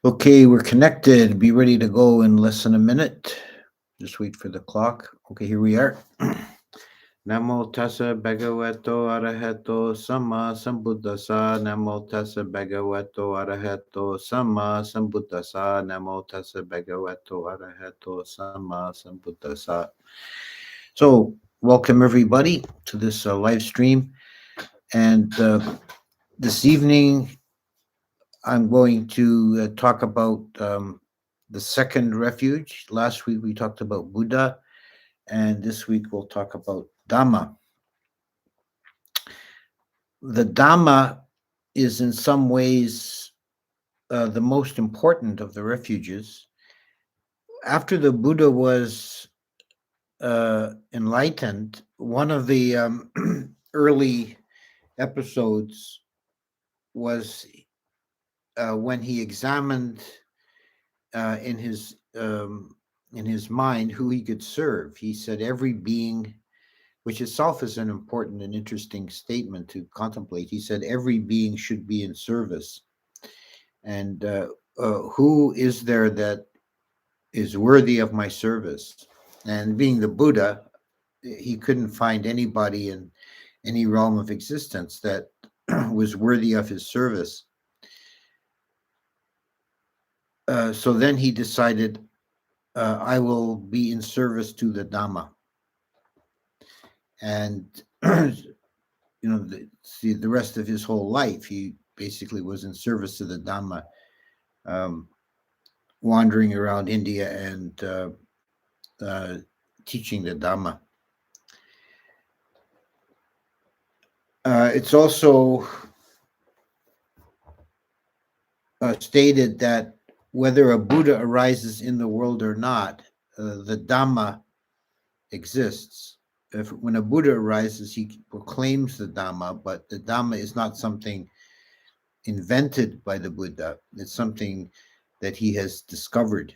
Okay, we're connected. Be ready to go in less than a minute. Just wait for the clock. Okay, here we are. Namo tassa bhagavato arahato sama sambuddhasa. Namo tassa bhagavato arahato sama sambuddhasa. Namo tassa bhagavato arahato sama sambuddhasa. So, welcome everybody to this live stream. And this evening, I'm going to talk about the second refuge. Last week we talked about Buddha, and this week we'll talk about Dhamma. The Dhamma is in some ways the most important of the refuges. After the Buddha was enlightened, one of the early episodes was when he examined in his mind who he could serve. He said every being, which itself is an important and interesting statement to contemplate. He said every being should be in service. And who is there that is worthy of my service? And being the Buddha, he couldn't find anybody in any realm of existence that was worthy of his service. So then he decided, I will be in service to the Dhamma. And, the rest of his whole life, he basically was in service to the Dhamma, wandering around India and teaching the Dhamma. It's also stated that whether a Buddha arises in the world or not, the Dhamma exists. When a Buddha arises, he proclaims the Dhamma, but the Dhamma is not something invented by the Buddha. It's something that he has discovered,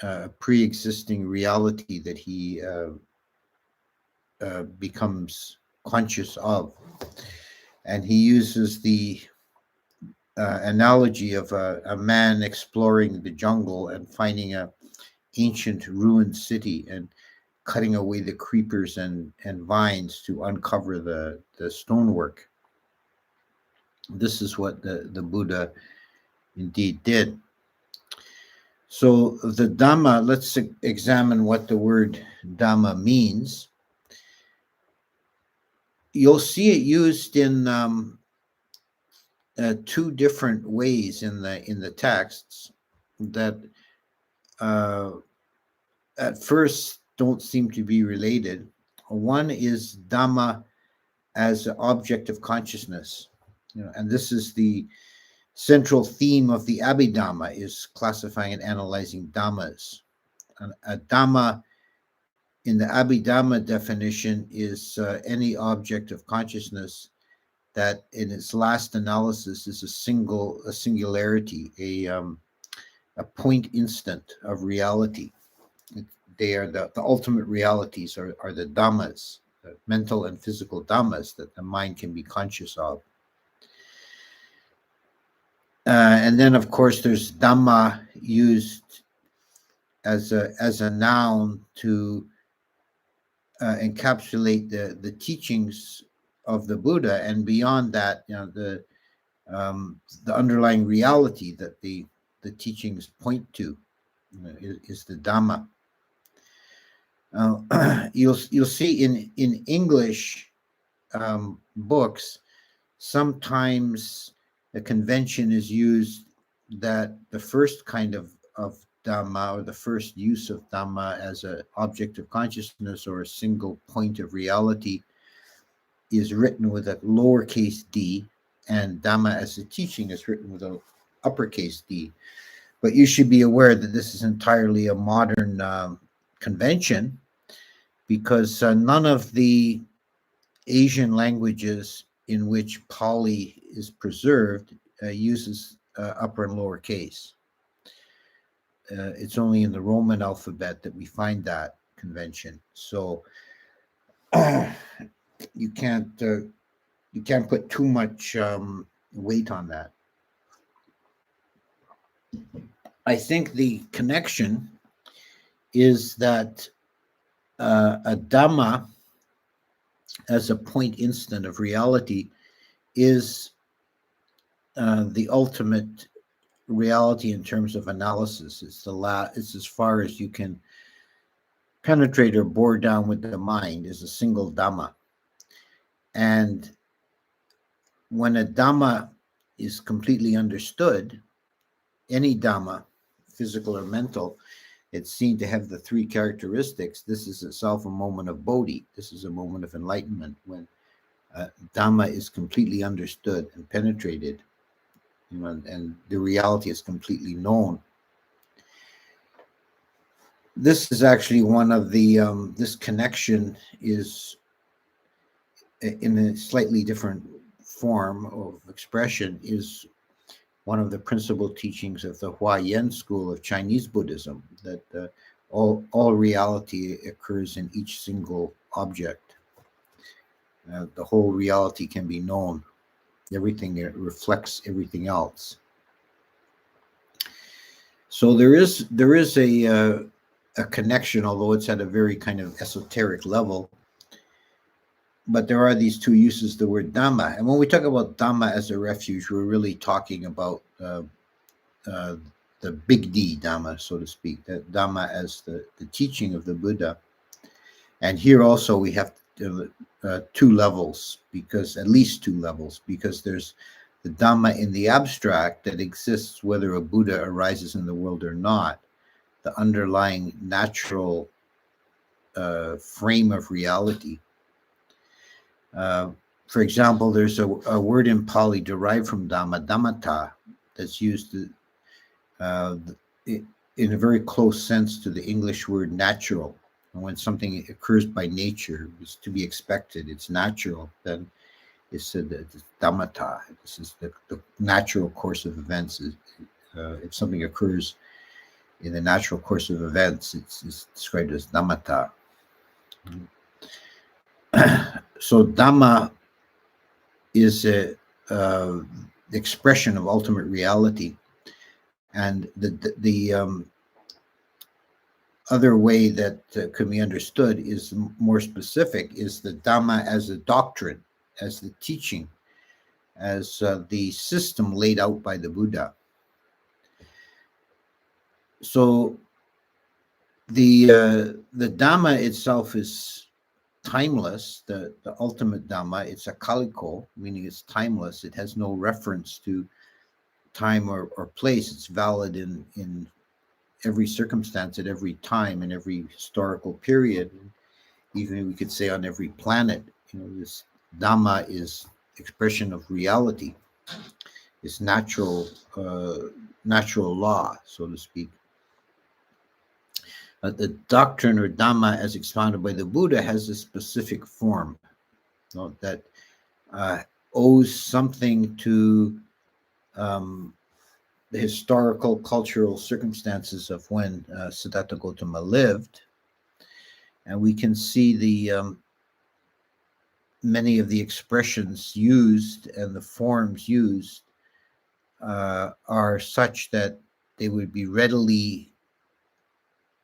a pre-existing reality that he becomes conscious of. And he uses the analogy of a man exploring the jungle and finding an ancient ruined city and cutting away the creepers and vines to uncover the stonework. This is what the Buddha indeed did. So the Dhamma, let's examine what the word Dhamma means. You'll see it used in two different ways in the texts that at first don't seem to be related. One is Dhamma as an object of consciousness, and this is the central theme of the Abhidhamma, is classifying and analyzing Dhammas. A Dhamma in the Abhidhamma definition is any object of consciousness that in its last analysis is a singularity, a point instant of reality. They are the ultimate realities are the Dhammas, the mental and physical Dhammas that the mind can be conscious of. And then, of course, there's Dhamma used as a noun to encapsulate the teachings of the Buddha, and beyond that, the underlying reality that the teachings point to is the Dhamma. You'll see in English books, sometimes a convention is used that the first kind of Dhamma, or the first use of Dhamma as an object of consciousness or a single point of reality, is written with a lowercase d, and Dhamma as a teaching is written with an uppercase d. But you should be aware that this is entirely a modern convention, because none of the Asian languages in which Pali is preserved uses upper and lower case. It's only in the Roman alphabet that we find that convention. So you can't put too much weight on that. I think the connection is that a Dhamma as a point instant of reality is the ultimate reality in terms of analysis. It's as far as you can penetrate or bore down with the mind is a single Dhamma. And when a Dhamma is completely understood, any Dhamma, physical or mental, it's seen to have the three characteristics. This is itself a moment of bodhi. This is a moment of enlightenment when Dhamma is completely understood and penetrated, and the reality is completely known. This is actually one of the, this connection is in a slightly different form of expression, is one of the principal teachings of the Huayan school of Chinese Buddhism, that all reality occurs in each single object. The whole reality can be known. Everything reflects everything else. So there is a connection, although it's at a very kind of esoteric level. But there are these two uses of the word Dhamma. And when we talk about Dhamma as a refuge, we're really talking about the big D Dhamma, so to speak, that Dhamma as the teaching of the Buddha. And here also we have two levels, because at least two levels, because there's the Dhamma in the abstract that exists whether a Buddha arises in the world or not, the underlying natural frame of reality. For example, there's a word in Pali derived from Dhamma, dhammata, that's used in a very close sense to the English word natural. And when something occurs by nature, it's to be expected, it's natural, then it's said that it's dhammata. This is the natural course of events. If something occurs in the natural course of events, it's described as dhammata. So Dhamma is a expression of ultimate reality, and the other way that can be understood is more specific, is the Dhamma as a doctrine, as the teaching, as the system laid out by the Buddha. So the Dhamma itself is timeless, the ultimate Dhamma. It's akaliko, meaning it's timeless. It has no reference to time or place. It's valid in every circumstance, at every time, in every historical period, even we could say on every planet. This Dhamma is expression of reality. It's natural law, so to speak. The doctrine or Dhamma, as expounded by the Buddha, has a specific form, that owes something to the historical, cultural circumstances of when Siddhartha Gautama lived. And we can see the many of the expressions used and the forms used are such that they would be readily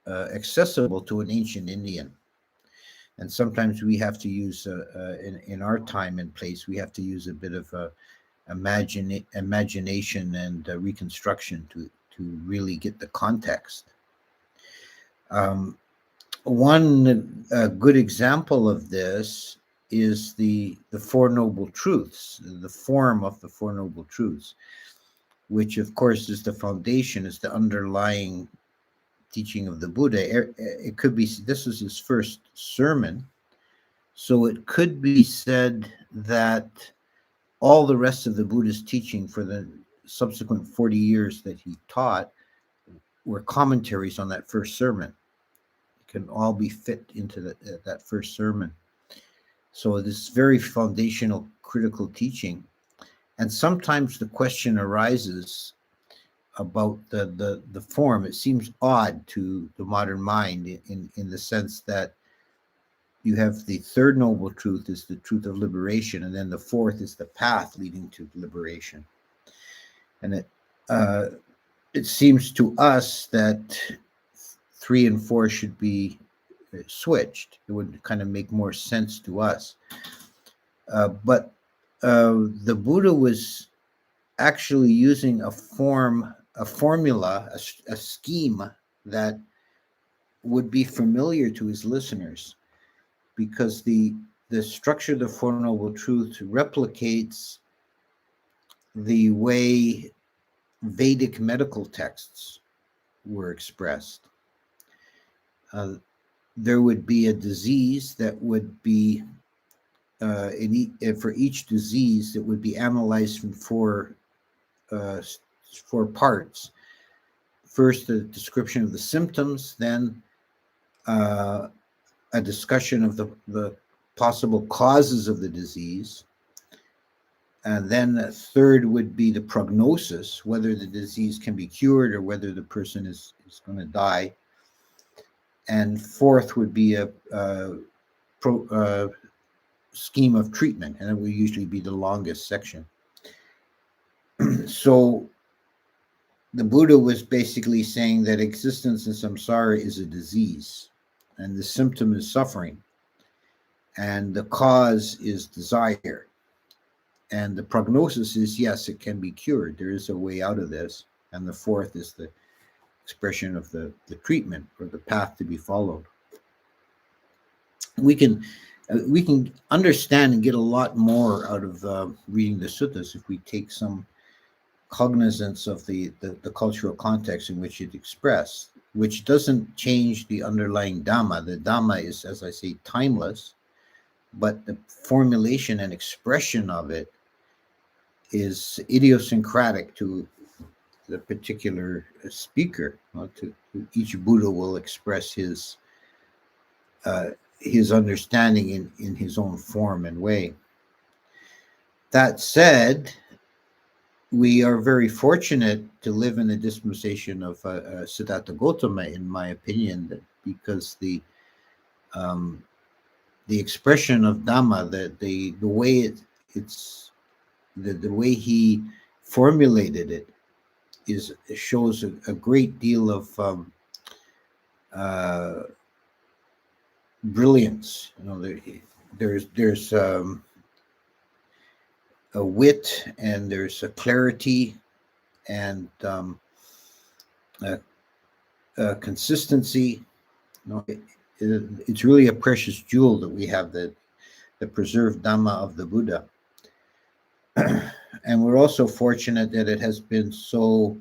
accessible to an ancient Indian. And sometimes we have to use, in our time and place, we have to use a bit of imagination and reconstruction to really get the context. One good example of this is the Four Noble Truths, the form of the Four Noble Truths, which of course is the foundation, is the underlying teaching of the Buddha. It could be, this is his first sermon, so it could be said that all the rest of the Buddha's teaching for the subsequent 40 years that he taught were commentaries on that first sermon. It can all be fit into that first sermon. So this very foundational, critical teaching. And sometimes the question arises about the form. It seems odd to the modern mind in the sense that you have the third noble truth is the truth of liberation, and then the fourth is the path leading to liberation. And it seems to us that 3 and 4 should be switched. It would kind of make more sense to us. But the Buddha was actually using a formula, a scheme that would be familiar to his listeners, because the structure of the Four Noble Truths replicates the way Vedic medical texts were expressed. There would be a disease that would be, for each disease, it would be analyzed from four parts. First, the description of the symptoms, then a discussion of the possible causes of the disease. And then a third would be the prognosis, whether the disease can be cured or whether the person is going to die. And fourth would be a scheme of treatment, and it would usually be the longest section. So the Buddha was basically saying that existence in samsara is a disease, and the symptom is suffering, and the cause is desire. And the prognosis is, yes, it can be cured. There is a way out of this. And the fourth is the expression of the treatment or the path to be followed. We can understand and get a lot more out of reading the suttas if we take some cognizance of the cultural context in which it's expressed, which doesn't change the underlying Dhamma. The Dhamma is, as I say, timeless, but the formulation and expression of it is idiosyncratic to the particular speaker. To each Buddha will express his understanding in his own form and way. That said, we are very fortunate to live in the dispensation of Siddhartha Gautama, in my opinion, because the expression of Dhamma, the way the way he formulated it shows a great deal of brilliance. There's a wit, and there's a clarity, and a consistency. It's really a precious jewel that we have, the preserved Dhamma of the Buddha. And we're also fortunate that it has been so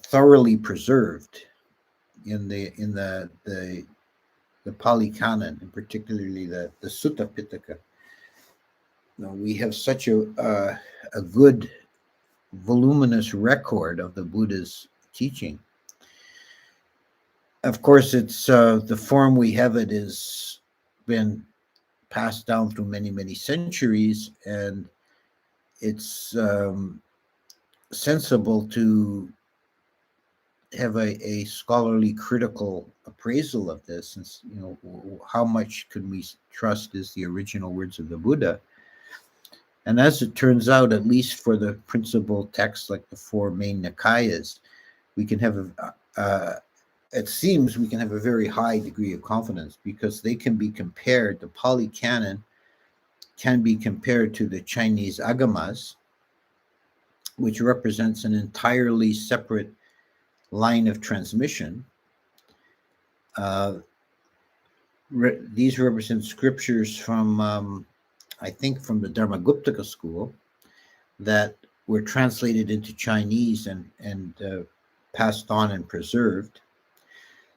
thoroughly preserved in the Pali Canon, and particularly the Sutta Pitaka. We have such a good, voluminous record of the Buddha's teaching. Of course, it's the form we have it has been passed down through many, many centuries, and it's sensible to have a scholarly critical appraisal of this, since how much can we trust is the original words of the Buddha. And as it turns out, at least for the principal texts like the four main Nikayas, we can have it seems we can have a very high degree of confidence, because they can be compared. The Pali Canon can be compared to the Chinese Agamas, which represents an entirely separate line of transmission. These represent scriptures from, I think, from the Dharmaguptaka school that were translated into Chinese and passed on and preserved.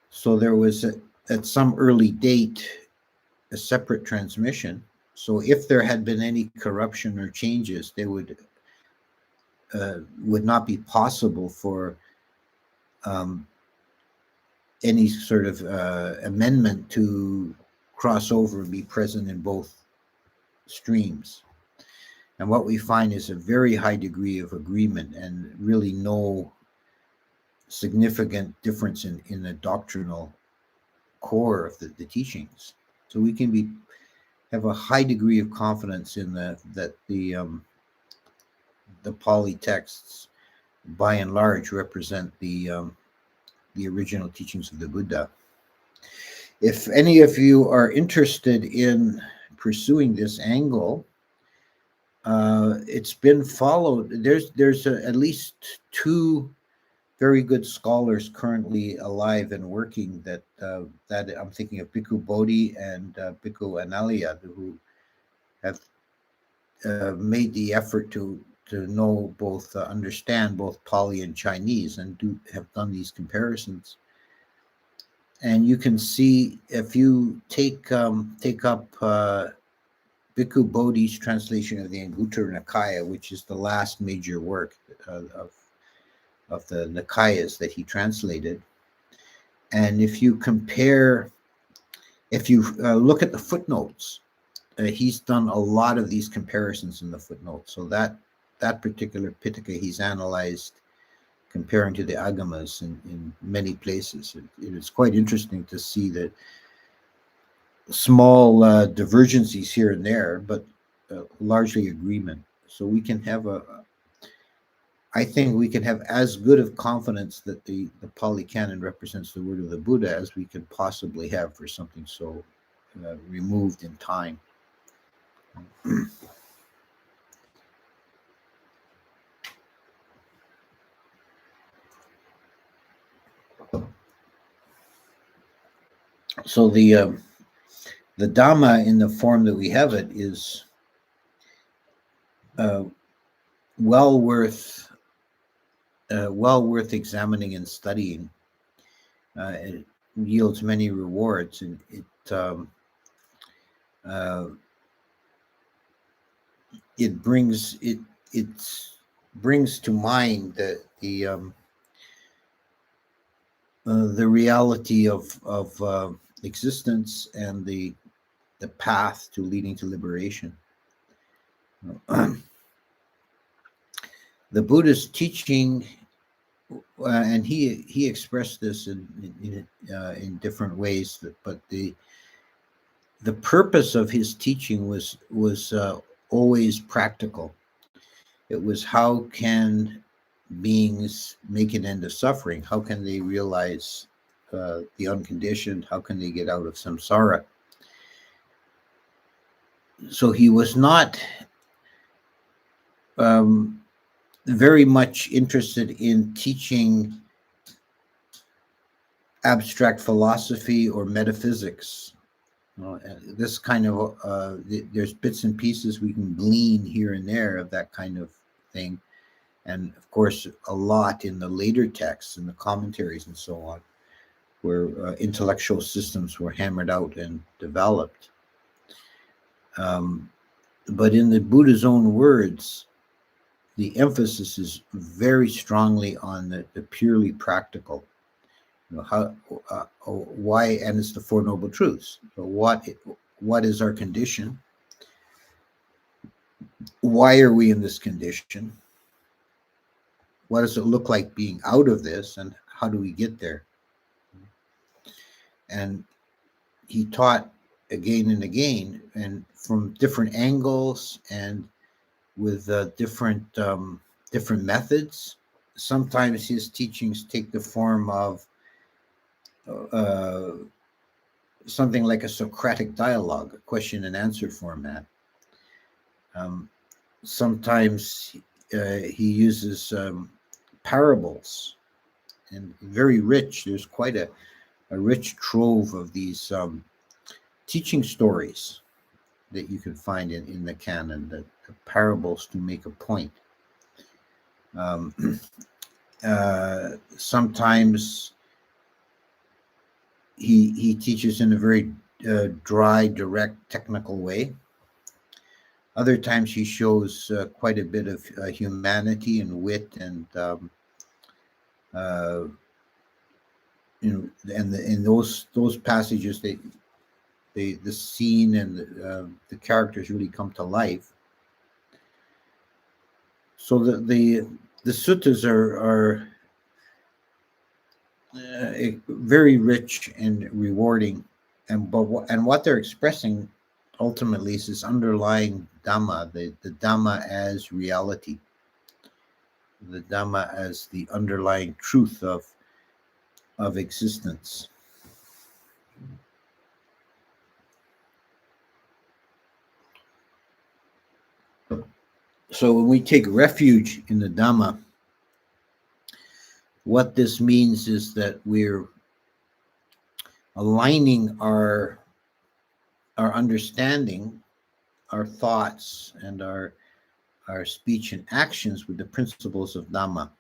So there was, at some early date, a separate transmission. So if there had been any corruption or changes, they would not be possible for any sort of amendment to cross over and be present in both streams. And what we find is a very high degree of agreement, and really no significant difference in the doctrinal core of the teachings. So we can have a high degree of confidence in that the Pali texts, by and large, represent the original teachings of the Buddha. If any of you are interested in pursuing this angle, it's been followed. There's at least two very good scholars currently alive and working that I'm thinking of, Bhikkhu Bodhi and Bhikkhu Analiya, who have made the effort to know both, understand both Pali and Chinese, and have done these comparisons. And you can see, if you take up Bhikkhu Bodhi's translation of the Anguttara Nikaya, which is the last major work of the Nikayas that he translated, and if you look at the footnotes, he's done a lot of these comparisons in the footnotes. So that particular Pitaka he's analyzed, comparing to the Agamas in many places. It's quite interesting to see that small divergencies here and there, but largely agreement. So we can have I think we can have as good of confidence that the Pali Canon represents the word of the Buddha as we could possibly have for something so removed in time. So the Dhamma in the form that we have it is well worth examining and studying. It yields many rewards, and it brings to mind the reality of existence and the path to leading to liberation. The Buddha's teaching, and he expressed this in different ways, but the purpose of his teaching was always practical. It was, how can beings make an end of suffering? How can they realize the unconditioned? How can they get out of samsara? So he was not very much interested in teaching abstract philosophy or metaphysics. This kind of there's bits and pieces we can glean here and there of that kind of thing, and of course a lot in the later texts and the commentaries and so on, where intellectual systems were hammered out and developed. But in the Buddha's own words, the emphasis is very strongly on the purely practical. Why, and it's the Four Noble Truths. So what is our condition? Why are we in this condition? What does it look like being out of this, and how do we get there? And he taught again and again, and from different angles and with different methods. Sometimes his teachings take the form of something like a Socratic dialogue, a question and answer format. Sometimes he uses parables, and very rich. There's quite a rich trove of these teaching stories that you can find in the canon, the parables to make a point. Sometimes he teaches in a very dry, direct, technical way. Other times he shows quite a bit of humanity and wit, and in those passages, the scene and the characters really come to life. So the suttas are very rich and rewarding, and what they're expressing ultimately is this underlying Dhamma, the Dhamma as reality, the Dhamma as the underlying truth of existence. So when we take refuge in the Dhamma, what this means is that we're aligning our understanding, our thoughts, and our speech and actions with the principles of Dhamma.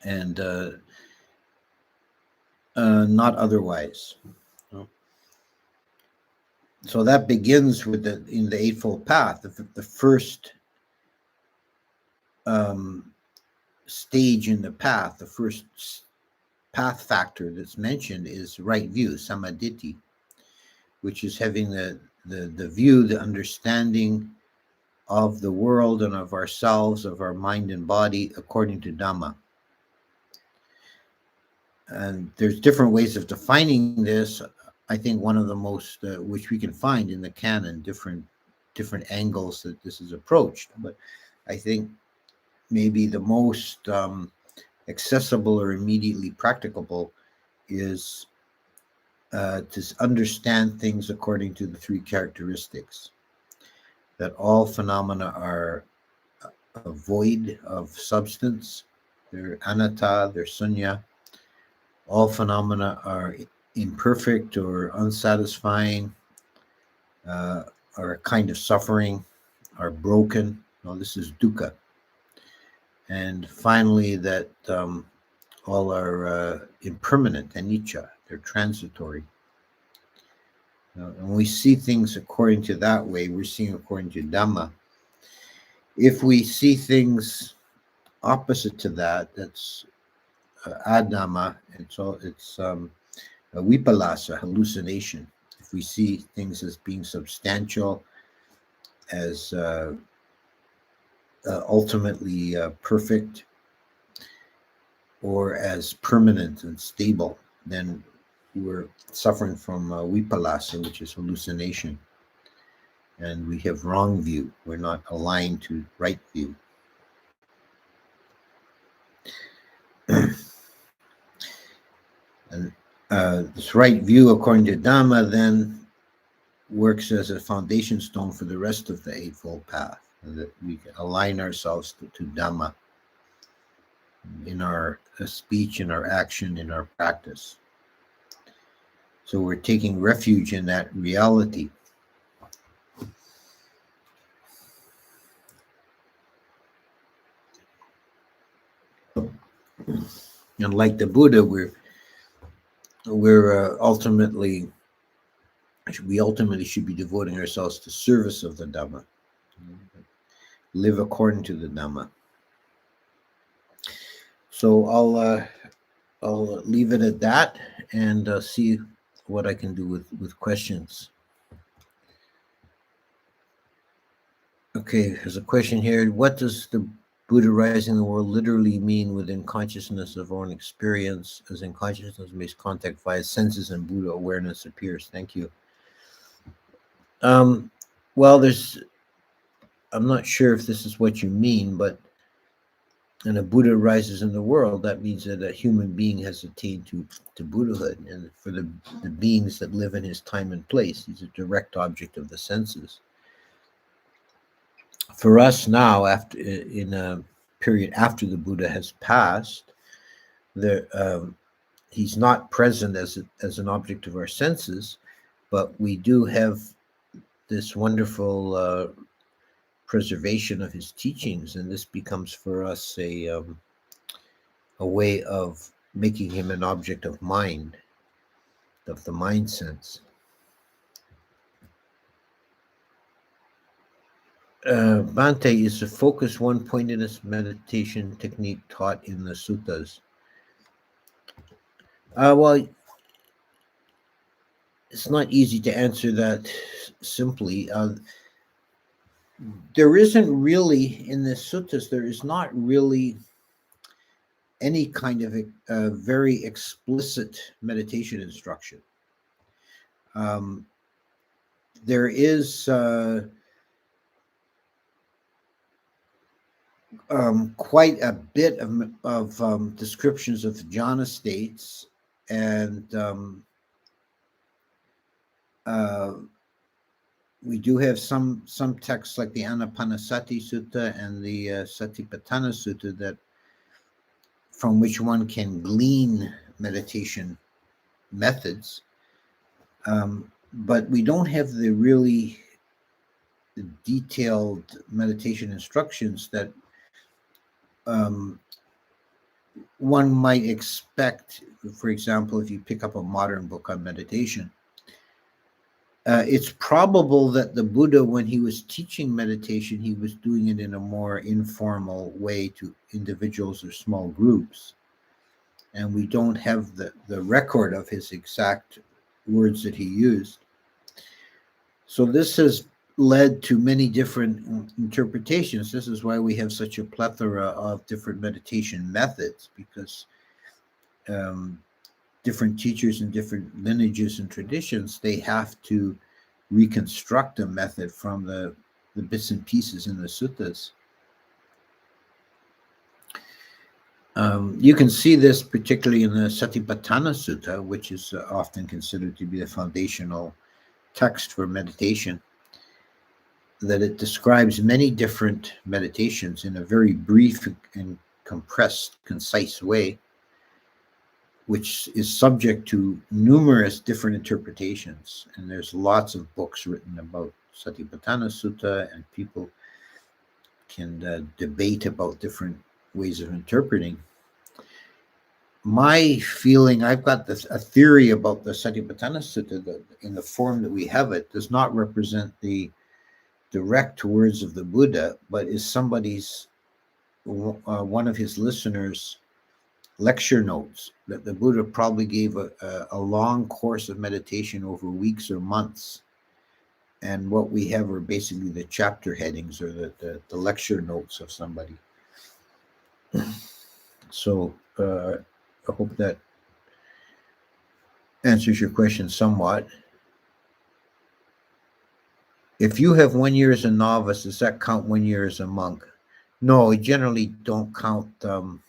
And not otherwise. So that begins with in the Eightfold Path. The first stage in the path, the first path factor that's mentioned is right view, samadhi, which is having the view, the understanding of the world and of ourselves, of our mind and body, according to Dhamma. And there's different ways of defining this. I think one of the most, which we can find in the Canon, different angles that this is approached. But I think maybe the most accessible or immediately practicable is to understand things according to the three characteristics. That all phenomena are void of substance, they're anatta, they're sunya. All phenomena are imperfect or unsatisfying, are a kind of suffering, are broken. Well, this is dukkha. And finally, that all are impermanent, anicca, they're transitory. And when we see things according to that way, we're seeing according to Dhamma. If we see things opposite to that, that's adhamma, it's a vipallasa, hallucination. If we see things as being substantial, as ultimately perfect, or as permanent and stable, then we're suffering from vipallasa, which is hallucination. And we have wrong view. We're not aligned to right view. And this right view, according to Dhamma, then works as a foundation stone for the rest of the Eightfold Path, that we can align ourselves to Dhamma in our speech, in our action, in our practice. So we're taking refuge in that reality. And like the Buddha, we ultimately should be devoting ourselves to service of the Dhamma, live according to the Dhamma. So I'll leave it at that and see what I can do with questions. Okay, there's a question here. What does the Buddha rising in the world literally mean within consciousness of our own experience, as in consciousness makes contact via senses and Buddha awareness appears? Thank you. Well, I'm not sure if this is what you mean, but and a Buddha rises in the world, that means that a human being has attained to Buddhahood. And for the beings that live in his time and place, he's a direct object of the senses. For us now, after in a period after the Buddha has passed, he's not present as an object of our senses, but we do have this wonderful preservation of his teachings, and this becomes for us a way of making him an object of mind, of the mind sense. Bhante, is the focus one-pointedness meditation technique taught in the suttas? Well, it's not easy to answer that simply. There isn't really, in the suttas, there is not really any kind of very explicit meditation instruction. There is quite a bit of descriptions of jhana states, and we do have some texts like the Anapanasati Sutta and the Satipatthana Sutta that from which one can glean meditation methods, but we don't have the really detailed meditation instructions that one might expect. For example, if you pick up a modern book on meditation, it's probable that the Buddha, when he was teaching meditation, he was doing it in a more informal way to individuals or small groups. And we don't have the record of his exact words that he used. So this has led to many different interpretations. This is why we have such a plethora of different meditation methods, because different teachers and different lineages and traditions, they have to reconstruct a method from the bits and pieces in the suttas. You can see this particularly in the Satipatthana Sutta, which is often considered to be the foundational text for meditation, that it describes many different meditations in a very brief and compressed, concise way, which is subject to numerous different interpretations. And there's lots of books written about Satipatthana Sutta, and people can debate about different ways of interpreting. My feeling, I've got a theory about the Satipatthana Sutta, that in the form that we have it, does not represent the direct words of the Buddha, but is somebody's, one of his listeners' lecture notes, that the Buddha probably gave a long course of meditation over weeks or months. And what we have are basically the chapter headings or the lecture notes of somebody. So I hope that answers your question somewhat. If you have 1 year as a novice, does that count 1 year as a monk? No, we generally don't count. The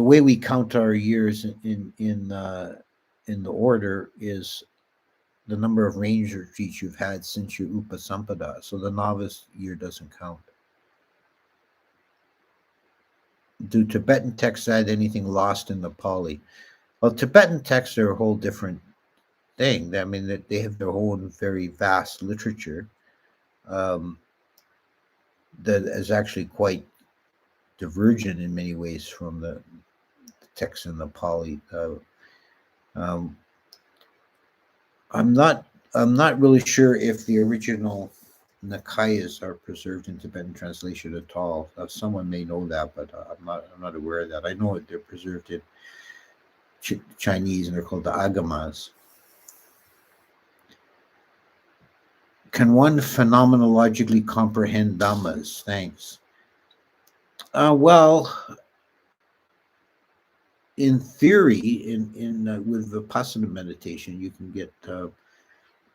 way we count our years in the order is the number of range retreats you've had since your Upasampada. So the novice year doesn't count. Do Tibetan texts add anything lost in the Pali? Well, Tibetan texts are a whole different thing. I mean, they have their own very vast literature that is actually quite divergent in many ways from the texts in the Pali. I'm not really sure if the original Nikayas are preserved in Tibetan translation at all. Someone may know that, but I'm not aware of that. I know they're preserved in Chinese, and they're called the Agamas. Can one phenomenologically comprehend Dhammas? Thanks. Well, in theory, with Vipassana meditation, you can get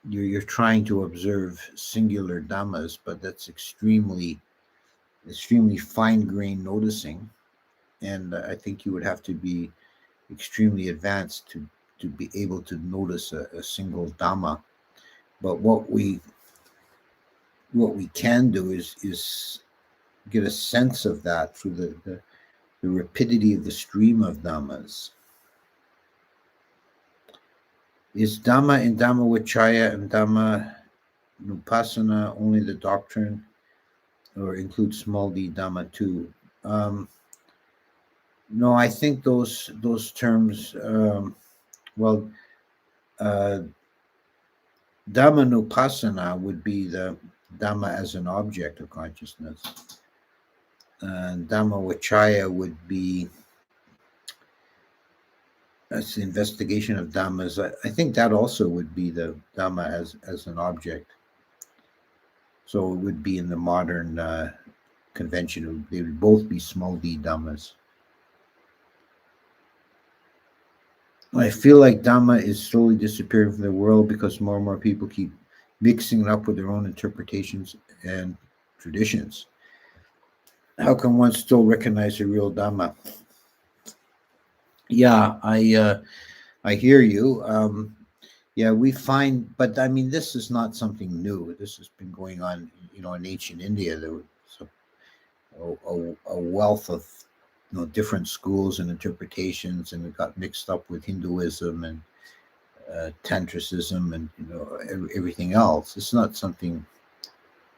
you're trying to observe singular Dhammas, but that's extremely fine-grained noticing, and I think you would have to be extremely advanced to be able to notice a single Dhamma. But what we can do is get a sense of that through the rapidity of the stream of Dhammas. Is Dhamma and Dhammavicaya and Dhamma Nupassana only the doctrine, or include small d Dhamma too? No, I think those terms, Dhamma Nupassana would be the Dhamma as an object of consciousness. And Dhammavicaya would be as the investigation of Dhammas. I think that also would be the Dhamma as an object. So it would be in the modern convention, they would both be small d Dhammas. I feel like Dhamma is slowly disappearing from the world because more and more people keep mixing it up with their own interpretations and traditions. How can one still recognize the real Dhamma? Yeah, I hear you. Yeah, we find, but I mean, this is not something new. This has been going on, in ancient India. There was a wealth of different schools and interpretations, and it got mixed up with Hinduism and tantricism and everything else. It's not something.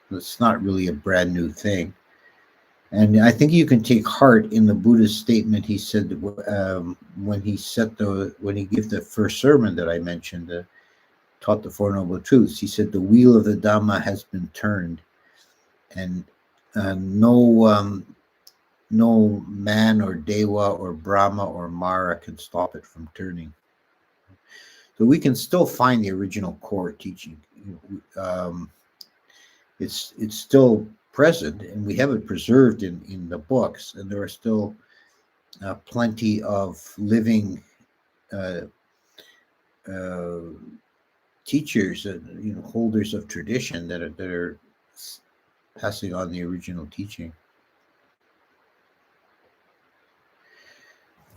It's not really a brand new thing. And I think you can take heart in the Buddha's statement. He said when he gave the first sermon that I mentioned, taught the Four Noble Truths. He said the wheel of the Dhamma has been turned, and no man or Dewa or Brahma or Mara can stop it from turning. So we can still find the original core teaching. It's still present, and we have it preserved in the books, and there are still plenty of living teachers, holders of tradition that are passing on the original teaching.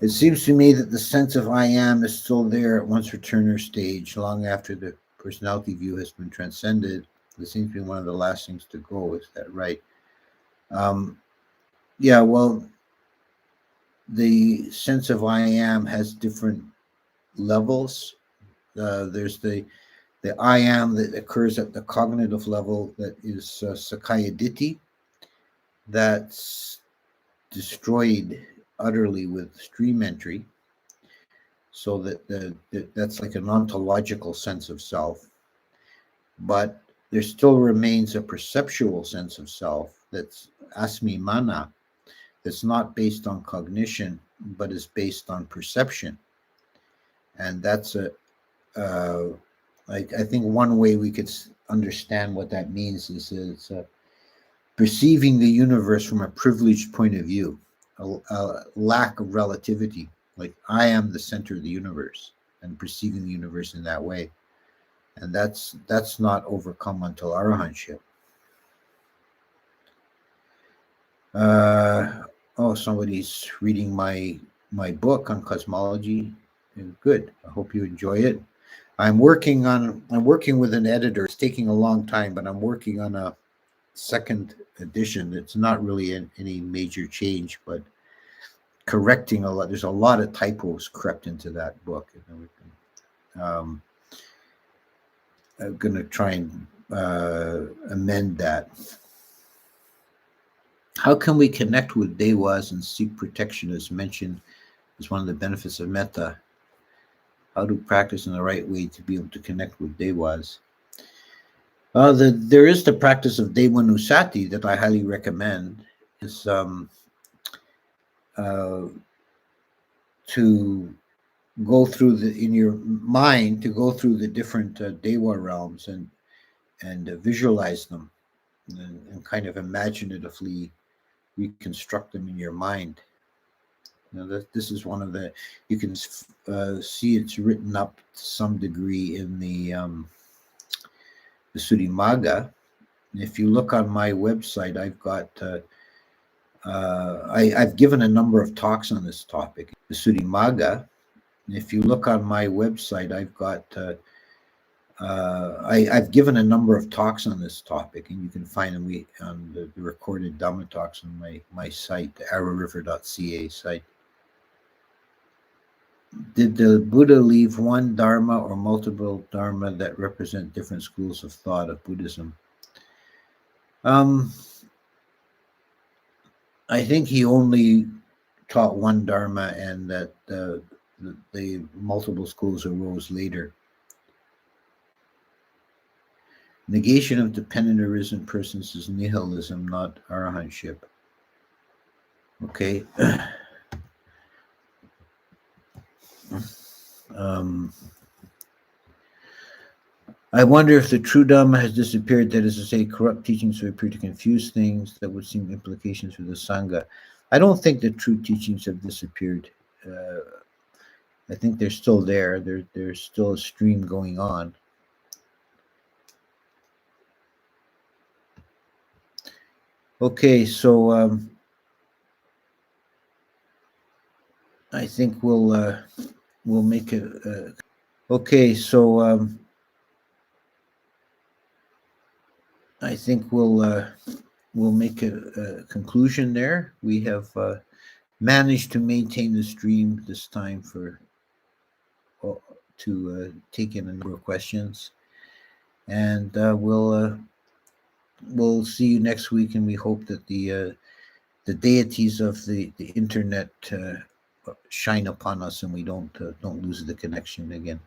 It seems to me that the sense of I am is still there at one's returner stage, long after the personality view has been transcended. This seems to be one of the last things to go. Is that right? Yeah, well, the sense of I am has different levels. There's the I am that occurs at the cognitive level, that is Sakaya Ditti, that's destroyed utterly with stream entry, so that's like an ontological sense of self. But there still remains a perceptual sense of self, that's Asmi Mana, that's not based on cognition, but is based on perception. And that's I think one way we could understand what that means is it's perceiving the universe from a privileged point of view, a lack of relativity. Like I am the center of the universe, and perceiving the universe in that way. And that's not overcome until arahantship. Somebody's reading my book on cosmology. Good. I hope you enjoy it. I'm working with an editor. It's taking a long time, but I'm working on a second edition. It's not really any major change, but correcting a lot. There's a lot of typos crept into that book and everything. I'm going to try and amend that. How can we connect with Dewas and seek protection, as mentioned as one of the benefits of metta? How to practice in the right way to be able to connect with Dewas? There is the practice of Devanusati that I highly recommend. Is to go through in your mind, to go through the different Dewa realms and visualize them and kind of imaginatively reconstruct them in your mind. This is one of the, you can see it's written up to some degree in the Surimaga. And if you look on my website, I've got I've given a number of talks on this topic, the Surimaga. And if you look on my website, I've got I've given a number of talks on this topic, and you can find them on the recorded Dhamma talks on my site, the arrowriver.ca site. Did the Buddha leave one Dharma or multiple Dharma that represent different schools of thought of Buddhism? I think he only taught one Dharma, and that the multiple schools arose later. Negation of dependent or arisen persons is nihilism, not arahantship. Okay. I wonder if the true Dhamma has disappeared, that is to say, corrupt teachings would appear to confuse things that would seem implications for the Sangha. I don't think the true teachings have disappeared. I think they're still there. There's still a stream going on. Okay, so I think we'll make a okay. So I think we'll make a conclusion there. We have managed to maintain the stream this time for to take in a number of questions, and we'll see you next week. And we hope that the deities of the internet shine upon us, and we don't lose the connection again.